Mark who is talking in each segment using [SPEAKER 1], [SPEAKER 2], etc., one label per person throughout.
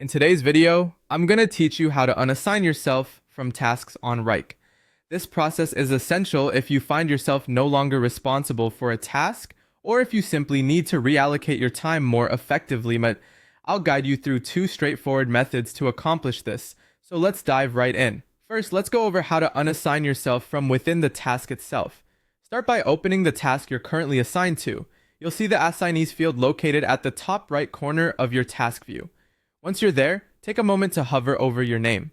[SPEAKER 1] In today's video, I'm going to teach you how to unassign yourself from tasks on Wrike. This process is essential if you find yourself no longer responsible for a task or if you simply need to reallocate your time more effectively. But I'll guide you through two straightforward methods to accomplish this. So let's dive right in. First, let's go over how to unassign yourself from within the task itself. Start by opening the task you're currently assigned to. You'll see the assignees field located at the top right corner of your task view. Once you're there, take a moment to hover over your name.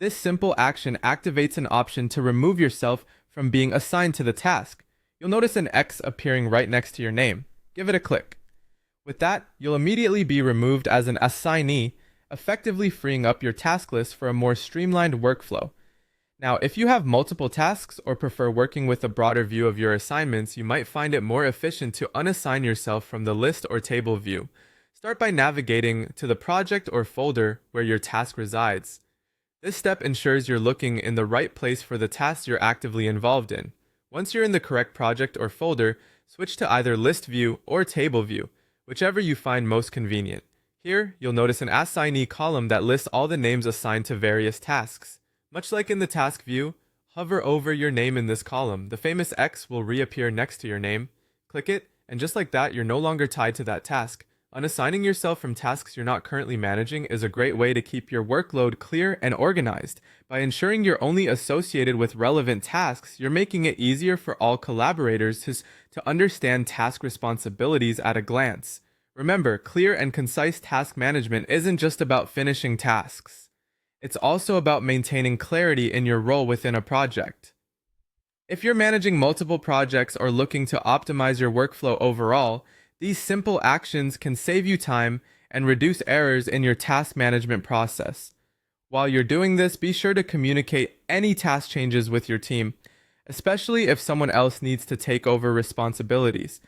[SPEAKER 1] This simple action activates an option to remove yourself from being assigned to the task. You'll notice an X appearing right next to your name. Give it a click. With that, you'll immediately be removed as an assignee, effectively freeing up your task list for a more streamlined workflow. Now, if you have multiple tasks or prefer working with a broader view of your assignments, you might find it more efficient to unassign yourself from the list or table view. Start by navigating to the project or folder where your task resides. This step ensures you're looking in the right place for the tasks you're actively involved in. Once you're in the correct project or folder, switch to either list view or table view, whichever you find most convenient. Here, you'll notice an assignee column that lists all the names assigned to various tasks. Much like in the task view, hover over your name in this column. The famous X will reappear next to your name. Click it, and just like that, you're no longer tied to that task. Unassigning yourself from tasks you're not currently managing is a great way to keep your workload clear and organized. By ensuring you're only associated with relevant tasks, you're making it easier for all collaborators to understand task responsibilities at a glance. Remember, clear and concise task management isn't just about finishing tasks. It's also about maintaining clarity in your role within a project. If you're managing multiple projects or looking to optimize your workflow overall, these simple actions can save you time and reduce errors in your task management process. While you're doing this, be sure to communicate any task changes with your team, especially if someone else needs to take over responsibilities.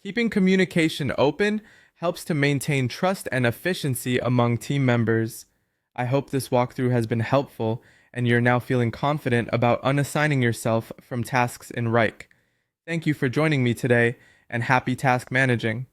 [SPEAKER 1] Keeping communication open helps to maintain trust and efficiency among team members. I hope this walkthrough has been helpful and you're now feeling confident about unassigning yourself from tasks in Wrike. Thank you for joining me today, and happy task managing.